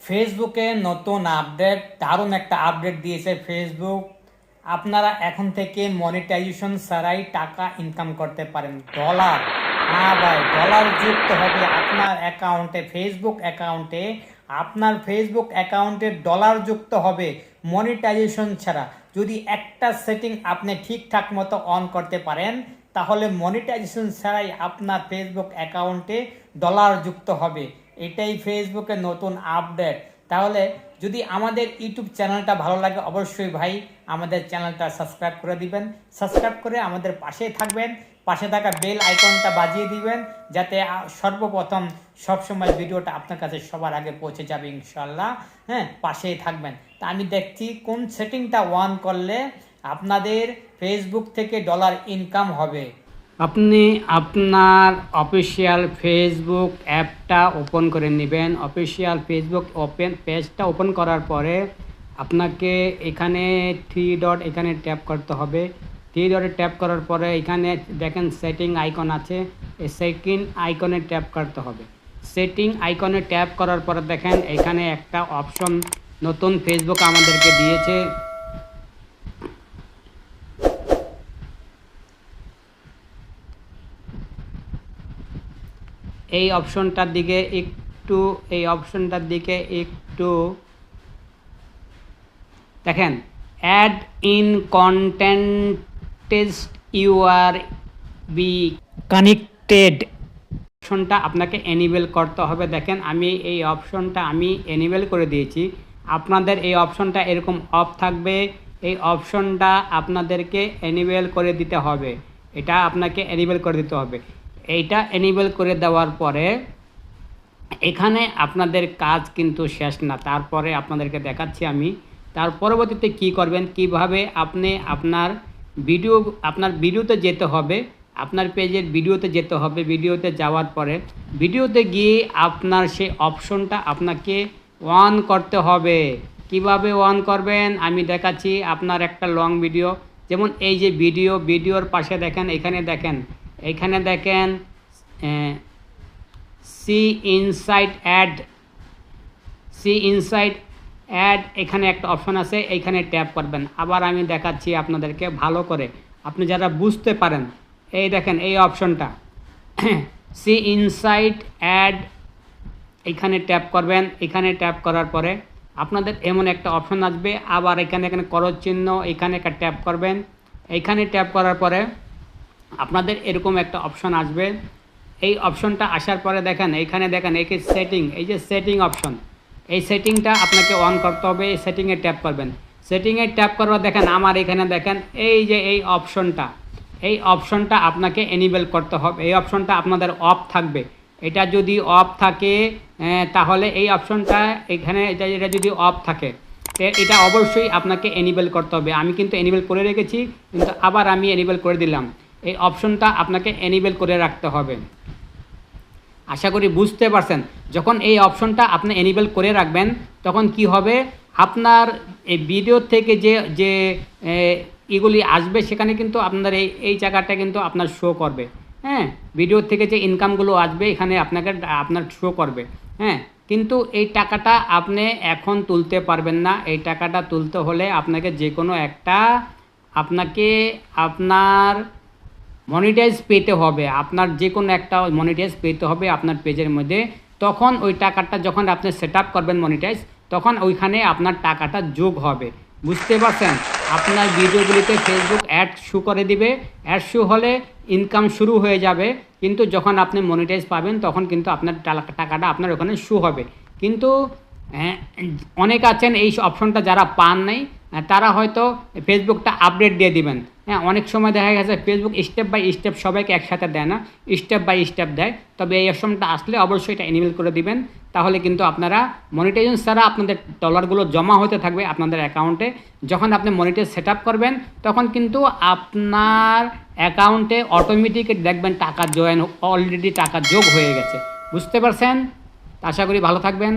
ফেসবুকে নতুন আপডেট, দারুণ একটা আপডেট দিয়েছে ফেসবুক। আপনারা এখন থেকে মনিটাইজেশন ছাড়াই টাকা ইনকাম করতে পারেন। ডলার, হ্যাঁ ভাই, ডলার যুক্ত হবে আপনার অ্যাকাউন্টে, ফেসবুক অ্যাকাউন্টে। আপনার ফেসবুক অ্যাকাউন্টে ডলার যুক্ত হবে মনিটাইজেশন ছাড়া। যদি একটা সেটিং আপনি ঠিকঠাক মতো অন করতে পারেন, তাহলে মনিটাইজেশন ছাড়াই আপনার ফেসবুক অ্যাকাউন্টে ডলার যুক্ত হবে। এটাই ফেসবুকের নতুন আপডেট। তাহলে যদি আমাদের ইউটিউব চ্যানেলটা ভালো লাগে, অবশ্যই ভাই আমাদের চ্যানেলটা সাবস্ক্রাইব করে দিবেন। সাবস্ক্রাইব করে আমাদের পাশে থাকবেন, পাশে থাকা বেল আইকনটা বাজিয়ে দিবেন, যাতে সর্বপ্রথম সবসময় ভিডিওটা আপনার কাছে সবার আগে পৌঁছে যাবে ইনশাল্লাহ। হ্যাঁ, পাশেই থাকবেন। তা আমি দেখছি কোন সেটিংটা অন করলে আপনাদের ফেসবুক থেকে ডলার ইনকাম হবে। আপনি আপনার অফিসিয়াল ফেসবুক অ্যাপটা ওপেন করে নেবেন। অফিসিয়াল ফেসবুক পেজটা ওপেন করার পরে আপনাকে এখানে থ্রি ডট এখানে ট্যাপ করতে হবে। থ্রি ডটে ট্যাপ করার পরে এখানে দেখেন সেটিং আইকন আছে, এই সেটিং আইকনে ট্যাপ করতে হবে। সেটিং আইকনে ট্যাপ করার পরে দেখেন এখানে একটা অপশন নতুন ফেসবুক আমাদেরকে দিয়েছে। এই অপশনটার দিকে একটু দেখেন, add in contents you are be connected অপশনটা আপনাকে এনেবল করতে হবে। দেখেন আমি এই অপশনটা এনেবল করে দিয়েছি। আপনাদের এই অপশনটা এরকম অফ থাকবে, এই অপশনটা আপনাদেরকে এনেবল করে দিতে হবে। এটা আপনাকে এনেবল করে দিতে হবে। এইটা এনেবল করে দেওয়ার পরে এখানে আপনাদের কাজ কিন্তু শেষ না, তারপরে আপনাদেরকে দেখাচ্ছি আমি। তার পরবর্তীতে কি করবেন, কিভাবে আপনি আপনার ভিডিওতে যেতে হবে, আপনার পেজের ভিডিওতে যেতে হবে। ভিডিওতে যাওয়ার পরে ভিডিওতে গিয়ে আপনার সেই অপশনটা আপনাকে অন করতে হবে। কিভাবে অন করবেন আমি দেখাচ্ছি। আপনার একটা লং ভিডিও, যেমন এই যে ভিডিওর পাশে দেখেন, এখানে দেখেন সি ইনসাইড অ্যাড এখানে একটা অপশন আছে, এইখানে ট্যাপ করবেন। আবার আমি দেখাচ্ছি আপনাদেরকে ভালো করে, আপনি যারা বুঝতে পারেন। এই দেখেন এই অপশনটা সি ইনসাইড অ্যাড, এখানে ট্যাপ করবেন। এখানে ট্যাপ করার পরে আপনাদের এমন একটা অপশন আসবে। আবার এখানে করজ চিহ্ন, এখানে একটা ট্যাপ করবেন। এইখানে ট্যাপ করার পরে আপনাদের এরকম একটা অপশন আসবে। এই অপশনটা আসার পরে দেখেন এইখানে এই সেটিং, এই যে সেটিং অপশন, এই সেটিংটা আপনাকে অন করতে হবে। এই সেটিংয়ে ট্যাপ করবেন। সেটিংয়ে ট্যাপ করবার দেখেন আমার এখানে দেখেন এই যে এই অপশনটা আপনাকে এনেবল করতে হবে। এই অপশনটা আপনাদের অফ থাকবে। এটা যদি অফ থাকে তাহলে এই অপশনটা এখানে এটা যদি অফ থাকে, এটা অবশ্যই আপনাকে এনেবল করতে হবে। আমি কিন্তু এনেবল করে রেখেছি, কিন্তু আবার আমি এনেবল করে দিলাম। এই অপশনটা আপনাকে এনেবল করে রাখতে হবে। আশা করি বুঝতে পারছেন। যখন এই অপশনটা আপনি এনেবল করে রাখবেন, তখন কি হবে, আপনার এই ভিডিও থেকে যে এগুলি আসবে, সেখানে কিন্তু আপনার এই জায়গাটা কিন্তু আপনার শো করবে। হ্যাঁ, ভিডিও থেকে যে ইনকামগুলো আসবে এখানে আপনার শো করবে। হ্যাঁ, কিন্তু এই টাকাটা আপনি এখন তুলতে পারবেন না। এই টাকাটা তুলতে হলে আপনাকে যে কোনো একটা আপনার মনিটাইজ পেতে হবে। আপনার যে কোনো একটা মনিটাইজ পেতে হবে আপনার পেজের মধ্যে। তখন ওই টাকাটা যখন আপনি সেট আপ করবেন মনিটাইজ, তখন ওইখানে আপনার টাকাটা যোগ হবে। বুঝতে পারছেন? আপনার ভিডিওগুলিতে ফেসবুক অ্যাড শো করে দিবে। অ্যাড শো হলে ইনকাম শুরু হয়ে যাবে, কিন্তু যখন আপনি মনিটাইজ পাবেন তখন কিন্তু আপনার টাকাটা আপনার ওখানে শো হবে। কিন্তু অনেক আছেন এই অপশনটা যারা পান নাই, তারা হয়তো ফেসবুকটা আপডেট দিয়ে দিবেন। হ্যাঁ, অনেক সময় দেখা গেছে ফেসবুক স্টেপ বাই স্টেপ সবাইকে একসাথে দেয় না, স্টেপ বাই স্টেপ দেয়। তবে এই অপশনটা আসলে অবশ্যই এটা এনেবল করে দিবেন। তাহলে কিন্তু আপনারা মনিটাইজেশন ছাড়া আপনাদের ডলারগুলো জমা হতে থাকবে আপনাদের অ্যাকাউন্টে। যখন আপনি মনিটাইজ সেট আপ করবেন, তখন কিন্তু আপনার অ্যাকাউন্টে অটোমেটিক দেখবেন টাকা অলরেডি টাকা যোগ হয়ে গেছে। বুঝতে পারছেন? আশা করি ভালো থাকবেন।